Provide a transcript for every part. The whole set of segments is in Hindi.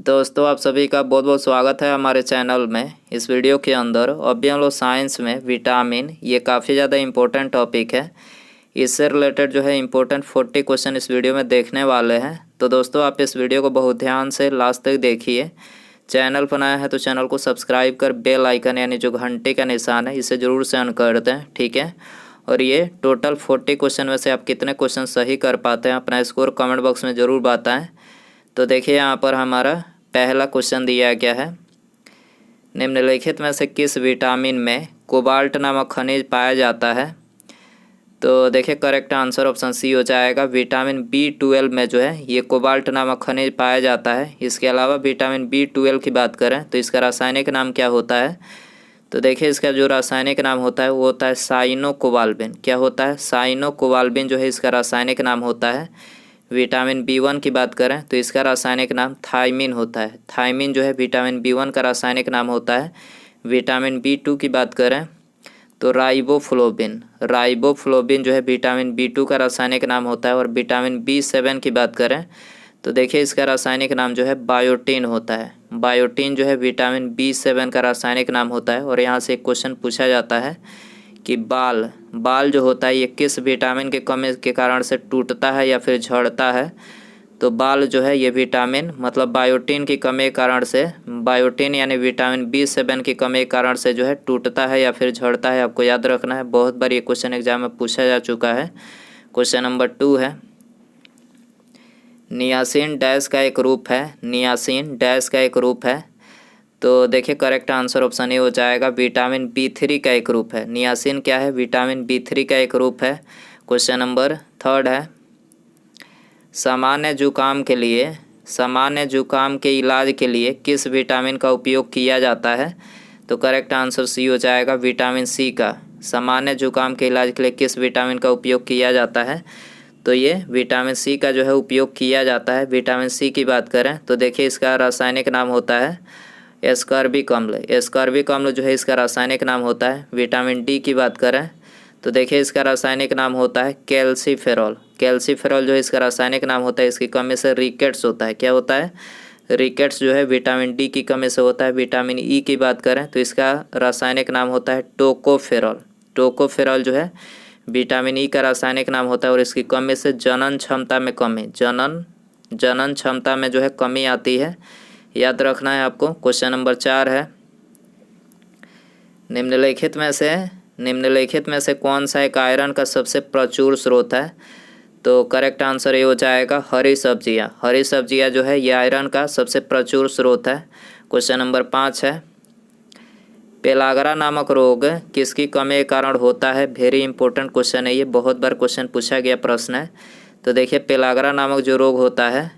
दोस्तों आप सभी का बहुत बहुत स्वागत है हमारे चैनल में। इस वीडियो के अंदर अभी हम लोग साइंस में विटामिन, ये काफ़ी ज़्यादा इम्पोर्टेंट टॉपिक है। इससे रिलेटेड जो है इम्पोर्टेंट 40 क्वेश्चन इस वीडियो में देखने वाले हैं। तो दोस्तों आप इस वीडियो को बहुत ध्यान से लास्ट तक देखिए। चैनल पर नया है तो चैनल को सब्सक्राइब कर बेल आइकन यानी जो घंटे का निशान है इसे ज़रूर से ऑन कर दें, ठीक है। और ये टोटल 40 क्वेश्चन में से आप कितने क्वेश्चन सही कर पाते हैं अपना स्कोर कमेंट बॉक्स में ज़रूर बताएं। तो देखिए यहाँ पर हमारा पहला क्वेश्चन दिया गया है, निम्नलिखित में से किस विटामिन में कोबाल्ट नामक खनिज पाया जाता है। तो देखिए करेक्ट आंसर ऑप्शन सी हो जाएगा। विटामिन B12 में जो है ये कोबाल्ट नामक खनिज पाया जाता है। इसके अलावा विटामिन B12 की बात करें तो इसका रासायनिक नाम क्या होता है। तो देखिए इसका जो रासायनिक नाम होता है वो होता है साइनोकोबाल्बिन। क्या होता है? साइनोकोबाल्बिन जो है इसका रासायनिक नाम होता है। विटामिन B1 की बात करें तो इसका रासायनिक नाम थायमिन होता है। थायमिन जो है विटामिन B1 का रासायनिक नाम होता है। विटामिन B2 की बात करें तो राइबोफ्लोबिन। राइबोफ्लोबिन जो है विटामिन B2 का रासायनिक नाम होता है। और विटामिन B7 की बात करें तो देखिए इसका रासायनिक नाम जो है बायोटीन होता है। बायोटीन जो है विटामिन B7 का रासायनिक नाम होता है। और यहाँ से एक क्वेश्चन पूछा जाता है कि बाल जो होता है ये किस विटामिन के कमी के कारण से टूटता है या फिर झड़ता है। तो बाल जो है ये विटामिन मतलब बायोटीन की कमी के कारण से, बायोटीन यानी विटामिन B7 की कमी के कारण से जो है टूटता है या फिर झड़ता है। आपको याद रखना है, बहुत बार ये क्वेश्चन एग्जाम में पूछा जा चुका है। क्वेश्चन नंबर 2 है, नियासिन डैश का एक रूप है। नियासिन डैश का एक रूप है। तो देखिए करेक्ट आंसर ऑप्शन ए हो जाएगा। विटामिन B3 का एक रूप है। नियासिन क्या है? विटामिन B3 का एक रूप है। क्वेश्चन नंबर 3 है, सामान्य जुकाम के इलाज के लिए किस विटामिन का उपयोग किया जाता है। तो करेक्ट आंसर सी हो जाएगा, विटामिन सी का। सामान्य जुकाम के इलाज के लिए किस विटामिन का उपयोग किया जाता है। तो ये विटामिन सी का जो है उपयोग किया जाता है। विटामिन सी की बात करें तो देखिए इसका रासायनिक नाम होता है एस्कॉर्बिक अम्ल। एस्कॉर्बिक अम्ल जो है इसका रासायनिक नाम होता है। विटामिन डी की बात करें तो देखिए इसका रासायनिक नाम होता है कैल्सीफेरॉल। कैल्सीफेरॉल जो है इसका रासायनिक नाम होता है। इसकी कमी से रिकेट्स होता है। क्या होता है? रिकेट्स जो है विटामिन डी की कमी से होता है। विटामिन ई की बात करें तो इसका रासायनिक नाम होता है टोकोफेरॉल। टोकोफेरॉल जो है विटामिन ई का रासायनिक नाम होता है। और इसकी कमी से जनन क्षमता में कमी, जनन क्षमता में जो है कमी आती है। याद रखना है आपको। क्वेश्चन नंबर 4 है, निम्नलिखित में से कौन सा एक आयरन का सबसे प्रचुर स्रोत है। तो करेक्ट आंसर ये हो जाएगा हरी सब्जियां। हरी सब्जियां जो है ये आयरन का सबसे प्रचुर स्रोत है। क्वेश्चन नंबर 5 है, पेलाग्रा नामक रोग किसकी कमी के कारण होता है। वेरी इंपॉर्टेंट क्वेश्चन है ये, बहुत बार क्वेश्चन पूछा गया प्रश्न है। तो देखिए पेलाग्रा नामक जो रोग होता है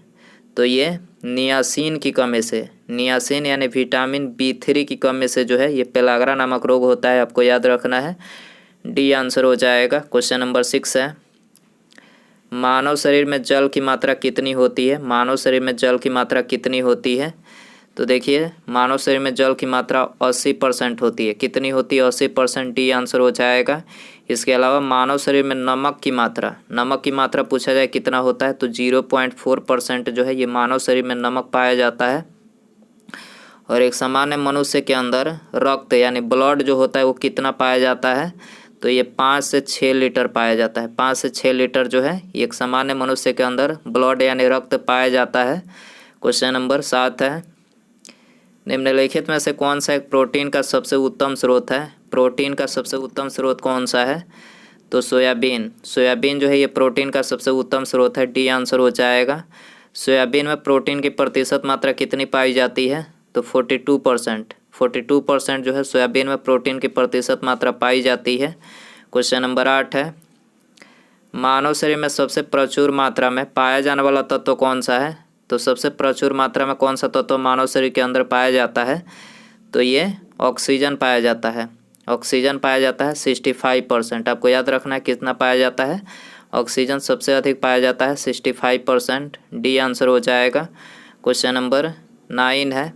तो ये नियासिन की कमी से, नियासिन यानी विटामिन B3 की कमी से जो है ये पेलाग्रा नामक रोग होता है। आपको याद रखना है, डी आंसर हो जाएगा। क्वेश्चन नंबर 6 है, मानव शरीर में जल की मात्रा कितनी होती है। मानव शरीर में जल की मात्रा कितनी होती है। तो देखिए मानव शरीर में जल की मात्रा 80% होती है। कितनी होती है? 80%। डी आंसर हो जाएगा। इसके अलावा मानव शरीर में नमक की मात्रा पूछा जाए कितना होता है तो 0.4% जो है ये मानव शरीर में नमक पाया जाता है। और एक सामान्य मनुष्य के अंदर रक्त यानी ब्लड जो होता है वो कितना पाया जाता है। तो ये 5 से 6 लीटर पाया जाता है। 5 से 6 लीटर जो है एक सामान्य मनुष्य के अंदर ब्लड यानी रक्त पाया जाता है। क्वेश्चन नंबर 7 है, निम्नलिखित में से कौन सा एक प्रोटीन का सबसे उत्तम स्रोत है। प्रोटीन का सबसे उत्तम स्रोत कौन सा है। तो सोयाबीन। सोयाबीन जो है ये प्रोटीन का सबसे उत्तम स्रोत है। डी आंसर हो जाएगा। सोयाबीन में प्रोटीन की प्रतिशत मात्रा कितनी पाई जाती है तो 42%। 42% जो है सोयाबीन में प्रोटीन की प्रतिशत मात्रा पाई जाती है। क्वेश्चन नंबर 8 है, मानव शरीर में सबसे प्रचुर मात्रा में पाया जाने वाला तत्व कौन सा है। तो सबसे प्रचुर मात्रा में कौन सा तत्व मानव शरीर के अंदर पाया जाता है। तो ये ऑक्सीजन पाया जाता है। ऑक्सीजन पाया जाता है 65%। आपको याद रखना है कितना पाया जाता है। ऑक्सीजन सबसे अधिक पाया जाता है 65%। डी आंसर हो जाएगा। क्वेश्चन नंबर 9 है,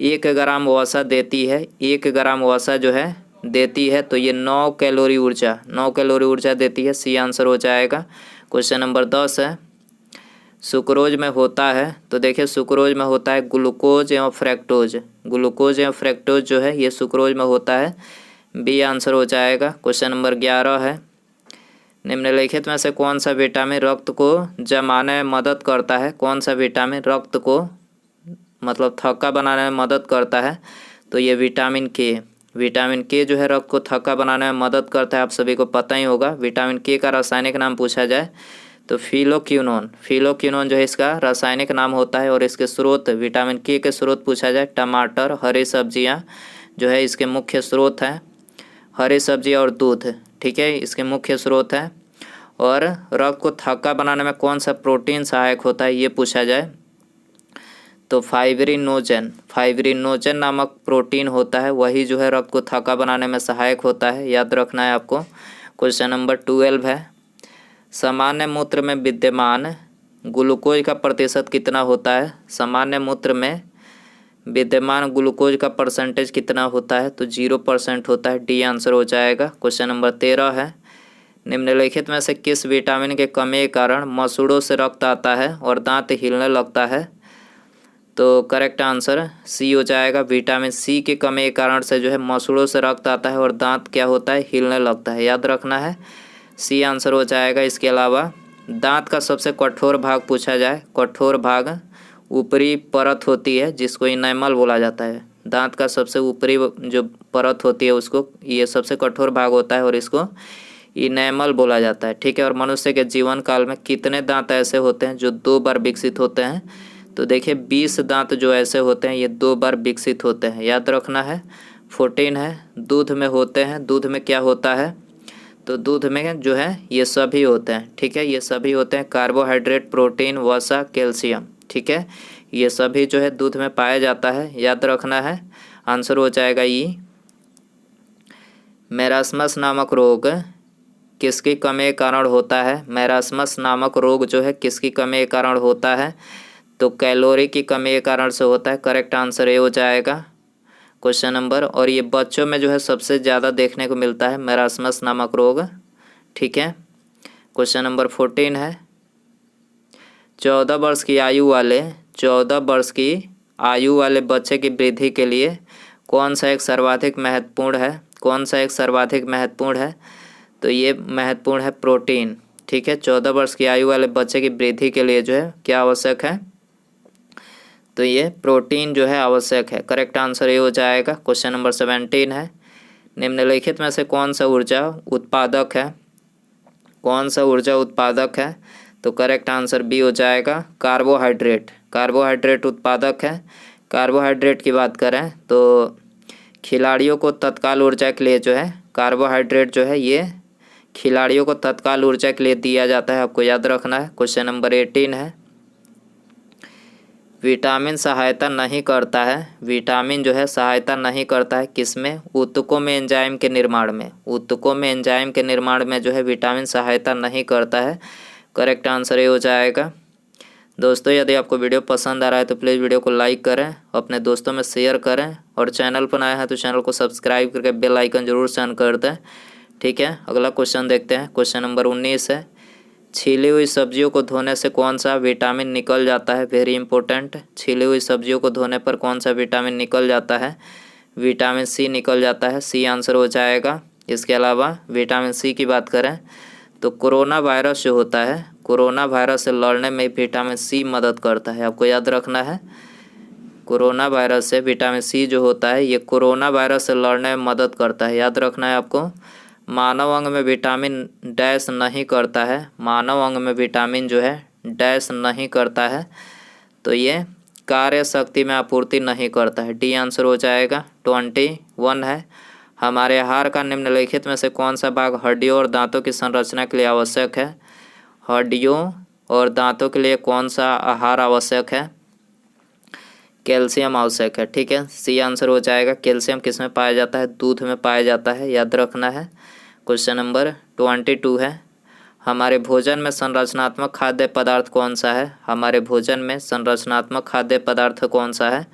1 ग्राम वसा देती है। 1 ग्राम वसा जो है देती है तो ये 9 कैलोरी ऊर्जा देती है। सी आंसर हो जाएगा। क्वेश्चन नंबर 10 है, सुक्रोज में होता है, तो देखिए सुक्रोज में होता है ग्लूकोज एवं फ्रैक्टोज। ग्लूकोज एवं फ्रैक्टोज जो है ये सुक्रोज में होता है। बी आंसर हो जाएगा। क्वेश्चन नंबर 11 है, निम्नलिखित में से कौन सा विटामिन रक्त को जमाने में मदद करता है? कौन सा विटामिन रक्त को मतलब थक्का बनाने में मदद करता है? तो ये विटामिन के। विटामिन के जो है रक्त को थक्का बनाने में मदद करता है, आप सभी को पता ही होगा। विटामिन के का रासायनिक नाम पूछा जाए तो फिलोक्विनोन। फिलोक्विनोन जो है इसका रासायनिक नाम होता है। और इसके स्रोत, विटामिन के स्रोत पूछा जाए, टमाटर, हरी सब्जियां जो है इसके मुख्य स्रोत हैं। हरी सब्जियां और दूध, ठीक है, इसके मुख्य स्रोत हैं। और रक्त को थक्का बनाने में कौन सा प्रोटीन सहायक होता है ये पूछा जाए तो फाइब्रिनोजन नामक प्रोटीन होता है, वही जो है रक्त को थक्का बनाने में सहायक होता है, याद रखना है आपको। क्वेश्चन नंबर 12 है, सामान्य मूत्र में विद्यमान ग्लूकोज का प्रतिशत कितना होता है? सामान्य मूत्र में विद्यमान ग्लूकोज का परसेंटेज कितना होता है? तो 0% होता है। डी आंसर हो जाएगा। क्वेश्चन नंबर 13 है, निम्नलिखित में से किस विटामिन के कमी के कारण मसूड़ों से रक्त आता है और दांत हिलने लगता है? तो करेक्ट आंसर सी हो जाएगा। विटामिन सी की कमी के कारण से जो है मसूड़ों से रक्त आता है और दांत क्या होता है? हिलने लगता है, याद रखना है। सी आंसर हो जाएगा। इसके अलावा दांत का सबसे कठोर भाग पूछा जाए, कठोर भाग ऊपरी परत होती है जिसको इनेमल बोला जाता है। दांत का सबसे ऊपरी जो परत होती है उसको ये सबसे कठोर भाग होता है और इसको इनेमल बोला जाता है, ठीक है। और मनुष्य के जीवन काल में कितने दांत ऐसे होते हैं जो 2 बार विकसित होते हैं? तो देखिए 20 दांत जो ऐसे होते हैं ये 2 बार विकसित होते हैं, याद रखना है। 14 है, दूध में होते हैं। दूध में क्या होता है? तो दूध में जो है ये सभी होते हैं, ठीक है, ये सभी होते हैं, कार्बोहाइड्रेट, प्रोटीन, वसा, कैल्शियम, ठीक है, ये सभी जो है दूध में पाया जाता है, याद रखना है। आंसर हो जाएगा ई। मेरास्मस नामक रोग किसकी कमी के कारण होता है? मेरास्मस नामक रोग जो है किसकी कमी के कारण होता है? तो कैलोरी की कमी के कारण से होता है। करेक्ट आंसर ये हो जाएगा। क्वेश्चन नंबर, और ये बच्चों में जो है सबसे ज़्यादा देखने को मिलता है मेरास्मस नामक रोग, ठीक है। क्वेश्चन नंबर 14 है, 14 वर्ष की आयु वाले बच्चे की वृद्धि के लिए कौन सा एक सर्वाधिक महत्वपूर्ण है? कौन सा एक सर्वाधिक महत्वपूर्ण है? तो ये महत्वपूर्ण है प्रोटीन, ठीक है। 14 वर्ष की आयु वाले बच्चे की वृद्धि के लिए जो है क्या आवश्यक है? तो ये प्रोटीन जो है आवश्यक है। करेक्ट आंसर ये हो जाएगा। क्वेश्चन नंबर 17 है, निम्नलिखित में से कौन सा ऊर्जा उत्पादक है? कौन सा ऊर्जा उत्पादक है? तो करेक्ट आंसर बी हो जाएगा, कार्बोहाइड्रेट। कार्बोहाइड्रेट उत्पादक है। कार्बोहाइड्रेट की बात करें तो खिलाड़ियों को तत्काल ऊर्जा के लिए जो है कार्बोहाइड्रेट जो है ये खिलाड़ियों को तत्काल ऊर्जा के लिए दिया जाता है, आपको याद रखना है। क्वेश्चन नंबर 18 है, विटामिन सहायता नहीं करता है, विटामिन जो है सहायता नहीं करता है किसमें? ऊतकों में एंजाइम के निर्माण में। ऊतकों में एंजाइम के निर्माण में जो है विटामिन सहायता नहीं करता है। करेक्ट आंसर ये हो जाएगा। दोस्तों यदि आपको वीडियो पसंद आ रहा है तो प्लीज़ वीडियो को लाइक करें, अपने दोस्तों में शेयर करें, और चैनल पर आए हैं तो चैनल को सब्सक्राइब करके बेल आइकन जरूर से ऑन कर दें, ठीक है। अगला क्वेश्चन देखते हैं। क्वेश्चन नंबर 19 है, छीली हुई सब्जियों को धोने से कौन सा विटामिन निकल जाता है? वेरी इंपॉर्टेंट, छीली हुई सब्जियों को धोने पर कौन सा विटामिन निकल जाता है? विटामिन सी निकल जाता है। सी आंसर हो जाएगा। इसके अलावा विटामिन सी की बात करें तो कोरोना वायरस जो होता है, कोरोना वायरस से लड़ने में विटामिन सी मदद करता है, आपको याद रखना है। कोरोना वायरस से विटामिन सी जो होता है ये कोरोना वायरस से लड़ने में मदद करता है, याद रखना है आपको। मानव अंग में विटामिन डैश नहीं करता है, मानव अंग में विटामिन जो है डैश नहीं करता है, तो ये कार्य शक्ति में आपूर्ति नहीं करता है। डी आंसर हो जाएगा। 21 है, हमारे आहार का निम्नलिखित में से कौन सा भाग हड्डियों और दांतों की संरचना के लिए आवश्यक है? हड्डियों और दांतों के लिए कौन सा आहार आवश्यक है? कैल्शियम आवश्यक है, ठीक है। सी आंसर हो जाएगा। कैल्शियम किस में पाया जाता है? दूध में पाया जाता है, याद रखना है। क्वेश्चन नंबर 22 है, हमारे भोजन में संरचनात्मक खाद्य पदार्थ कौन सा है? हमारे भोजन में संरचनात्मक खाद्य पदार्थ कौन सा है?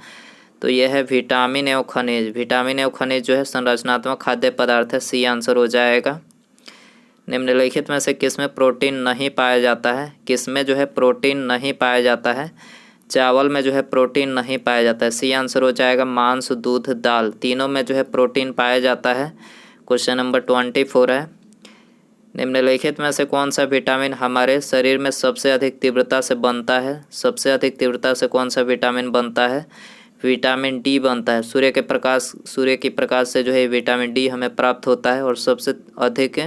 तो यह है विटामिन एवं खनिज। विटामिन एवं खनिज जो है संरचनात्मक खाद्य पदार्थ है। सी आंसर हो जाएगा। निम्नलिखित में से किसमें प्रोटीन नहीं पाया जाता है? किसमें जो है प्रोटीन नहीं पाया जाता है? चावल में जो है प्रोटीन नहीं पाया जाता है। सी आंसर हो जाएगा मांस, दूध, दाल, तीनों में जो है प्रोटीन पाया जाता है। क्वेश्चन नंबर 24 है, निम्नलिखित में से कौन सा विटामिन हमारे शरीर में सबसे अधिक तीव्रता से बनता है? सबसे अधिक तीव्रता से कौन सा विटामिन बनता है? विटामिन डी बनता है। सूर्य की प्रकाश से जो है विटामिन डी हमें प्राप्त होता है और सबसे अधिक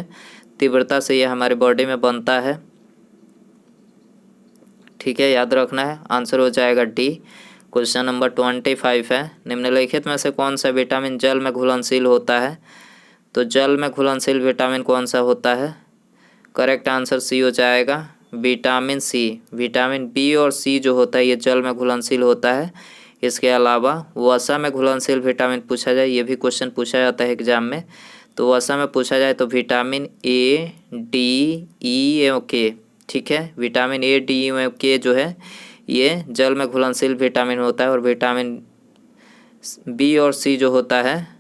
तीव्रता से यह हमारे बॉडी में बनता है। ठीक है, याद रखना है, आंसर हो जाएगा डी। क्वेश्चन नंबर 25 है, निम्नलिखित में से कौन सा विटामिन जल में घुलनशील होता है? तो जल में घुलनशील विटामिन कौन सा होता है? करेक्ट आंसर सी हो जाएगा, विटामिन सी। विटामिन बी और सी जो होता है ये जल में घुलनशील होता है। इसके अलावा वसा में घुलनशील विटामिन पूछा जाए, ये भी क्वेश्चन पूछा जाता है एग्जाम में। तो वसा में पूछा जाए तो विटामिन ए, डी, ई एवं के। ठीक है, विटामिन ए, डी एवं के जो है ये जल में घुलनशील विटामिन होता है। और विटामिन बी और सी जो होता है,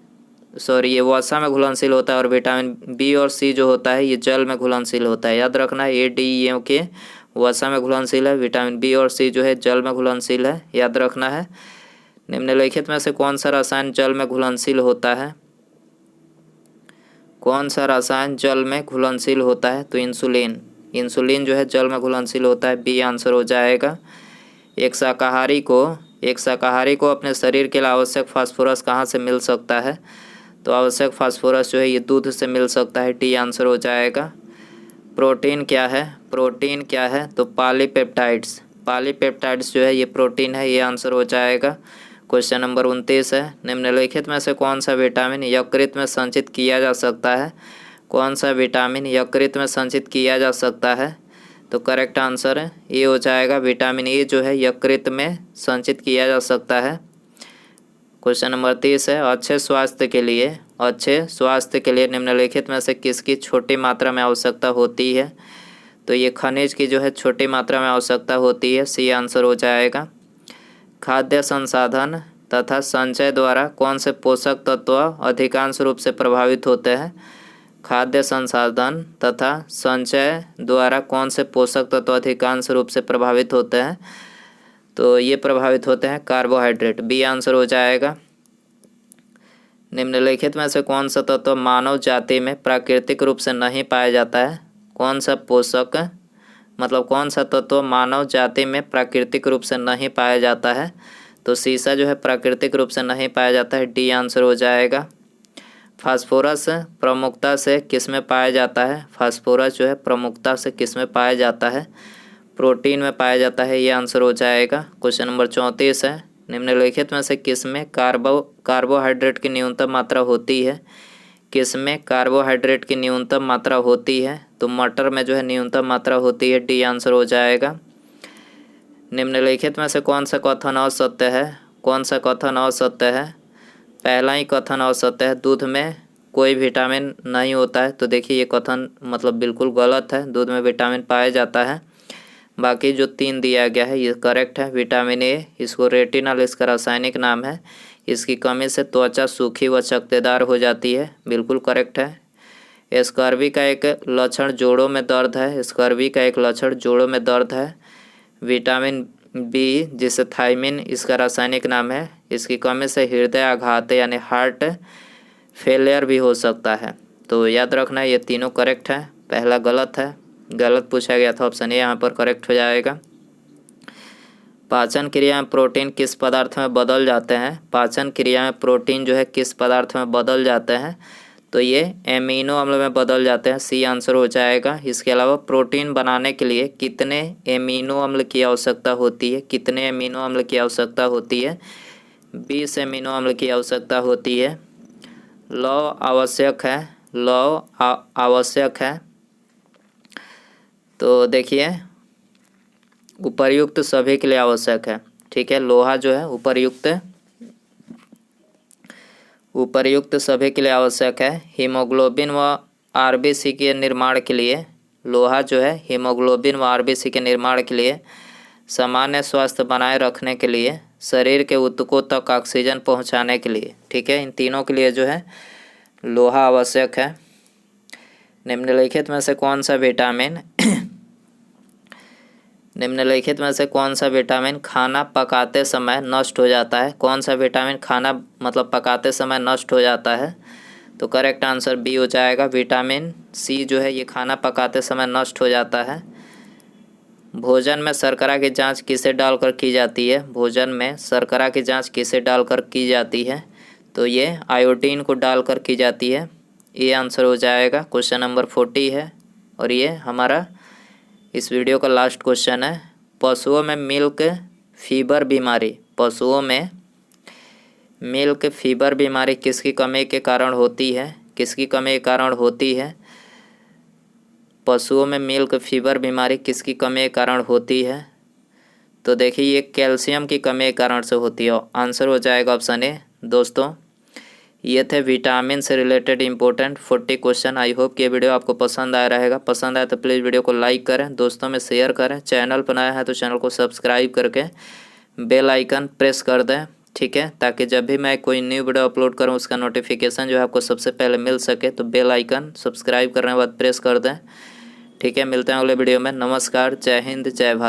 सॉरी, ये वसा में घुलनशील होता है और विटामिन बी और सी जो होता है ये जल में घुलनशील होता है। याद रखना है, ए, डी, ई एवं के वसा में घुलनशील है, विटामिन बी और सी जो है जल में घुलनशील है। याद रखना है। निम्नलिखित में से कौन सा रसायन जल में घुलनशील होता है? कौन सा रसायन जल में घुलनशील होता है? तो इंसुलिन। इंसुलिन जो है जल में घुलनशील होता है, बी आंसर हो जाएगा। एक शाकाहारी को अपने शरीर के लिए आवश्यक फास्फोरस कहाँ से मिल सकता है? तो आवश्यक फास्फोरस जो है ये दूध से मिल सकता है, डी आंसर हो जाएगा। प्रोटीन क्या है? प्रोटीन क्या है? तो पॉलीपेप्टाइड्स। पॉलीपेप्टाइड्स जो है ये प्रोटीन है, ये आंसर हो जाएगा। क्वेश्चन नंबर 29 है, निम्नलिखित में से कौन सा विटामिन यकृत में संचित किया जा सकता है? कौन सा विटामिन यकृत में संचित किया जा सकता है? तो करेक्ट आंसर है ये हो जाएगा, विटामिन ए जो है यकृत में संचित किया जा सकता है। क्वेश्चन नंबर 30 है, अच्छे स्वास्थ्य के लिए निम्नलिखित में से किसकी छोटी मात्रा में आवश्यकता होती है? तो ये खनिज की जो है छोटी मात्रा में आवश्यकता होती है, सी आंसर हो जाएगा। खाद्य संसाधन तथा संचय द्वारा कौन से पोषक तत्व अधिकांश रूप से प्रभावित होते हैं? खाद्य संसाधन तथा संचय द्वारा कौन से पोषक तत्व अधिकांश रूप से प्रभावित होते हैं? तो ये प्रभावित होते हैं कार्बोहाइड्रेट, बी आंसर हो जाएगा। निम्नलिखित में से कौन सा तत्व मानव जाति में प्राकृतिक रूप से नहीं पाया जाता है? कौन सा तत्व मानव जाति में प्राकृतिक रूप से नहीं पाया जाता है? तो सीसा जो है प्राकृतिक रूप से नहीं पाया जाता है, डी आंसर हो जाएगा। फास्फोरस प्रमुखता से किस में पाया जाता है? फास्फोरस जो है प्रमुखता से किस में पाया जाता है? प्रोटीन में पाया जाता है, ये आंसर हो जाएगा। क्वेश्चन नंबर 34 है, निम्नलिखित में से किस में कार्बोहाइड्रेट की न्यूनतम मात्रा होती है? किस में कार्बोहाइड्रेट की न्यूनतम मात्रा होती है? तो मटर में जो है न्यूनतम मात्रा होती है, डी आंसर हो जाएगा। निम्नलिखित में से कौन सा कथन असत्य है? कौन सा कथन असत्य है? पहला ही कथन असत्य है, दूध में कोई विटामिन नहीं होता है। तो देखिए ये कथन मतलब बिल्कुल गलत है, दूध में विटामिन पाया जाता है। बाकी जो 3 दिया गया है ये करेक्ट है। विटामिन ए, इसको रेटिनल इसका रासायनिक नाम है, इसकी कमी से त्वचा सूखी व चकत्तेदार हो जाती है, बिल्कुल करेक्ट है। स्कर्वी का एक लक्षण जोड़ों में दर्द है। विटामिन बी, जिसे थायमिन इसका रासायनिक नाम है, इसकी कमी से हृदय आघात यानी हार्ट फेलियर भी हो सकता है। तो याद रखना ये तीनों करेक्ट है, पहला गलत है, गलत पूछा गया था, ऑप्शन ए यहाँ पर करेक्ट हो जाएगा। पाचन क्रिया में प्रोटीन किस पदार्थ में बदल जाते हैं? पाचन क्रिया में प्रोटीन जो है किस पदार्थ में बदल जाते हैं? तो ये एमिनो अम्ल में बदल जाते हैं, सी आंसर हो जाएगा। इसके अलावा प्रोटीन बनाने के लिए कितने एमिनो अम्ल की आवश्यकता होती है? कितने एमिनो अम्ल की आवश्यकता होती है? 20 एमिनो अम्ल की आवश्यकता होती है। लौह आवश्यक है। तो देखिए उपर्युक्त सभी के लिए आवश्यक है, ठीक है। लोहा जो है उपर्युक्त सभी के लिए आवश्यक है। हीमोग्लोबिन व आरबीसी के निर्माण के लिए लोहा जो है हीमोग्लोबिन व आरबीसी के निर्माण के लिए, सामान्य स्वास्थ्य बनाए रखने के लिए, शरीर के ऊतकों तक ऑक्सीजन पहुंचाने के लिए, ठीक है, इन तीनों के लिए जो है लोहा आवश्यक है। निम्नलिखित में से कौन सा विटामिन खाना पकाते समय नष्ट हो जाता है? कौन सा विटामिन खाना मतलब पकाते समय नष्ट हो जाता है? तो करेक्ट आंसर बी हो जाएगा, विटामिन सी जो है ये खाना पकाते समय नष्ट हो जाता है। भोजन में शर्करा की जांच किसे डालकर की जाती है? भोजन में शर्करा की जांच किसे डालकर की जाती है? तो ये आयोडीन को डालकर की जाती है। ये आंसर हो जाएगा। क्वेश्चन नंबर 40 है और ये हमारा इस वीडियो का लास्ट क्वेश्चन है। पशुओं में मिल्क फीवर बीमारी किसकी कमी के कारण होती है? किसकी कमी के कारण होती है? पशुओं में मिल्क फीवर बीमारी किसकी कमी के कारण होती है? तो देखिए ये कैल्शियम की कमी के कारण से होती है। आंसर हो जाएगा ऑप्शन ए। दोस्तों ये थे विटामिन से related important 40 question. I hope कि ये वीडियो आपको पसंद आया रहेगा। पसंद आए तो प्लीज़ वीडियो को लाइक करें, दोस्तों में शेयर करें। चैनल पर नया है तो चैनल को सब्सक्राइब करके बेल आइकन प्रेस कर दें, ठीक है, ताकि जब भी मैं कोई न्यू वीडियो अपलोड करूं उसका नोटिफिकेशन जो है आपको सबसे पहले मिल सके। तो बेल आइकन सब्सक्राइब करने के बाद प्रेस कर दें, ठीक है। मिलते हैं अगले वीडियो में। नमस्कार, जय हिंद, जय भारत।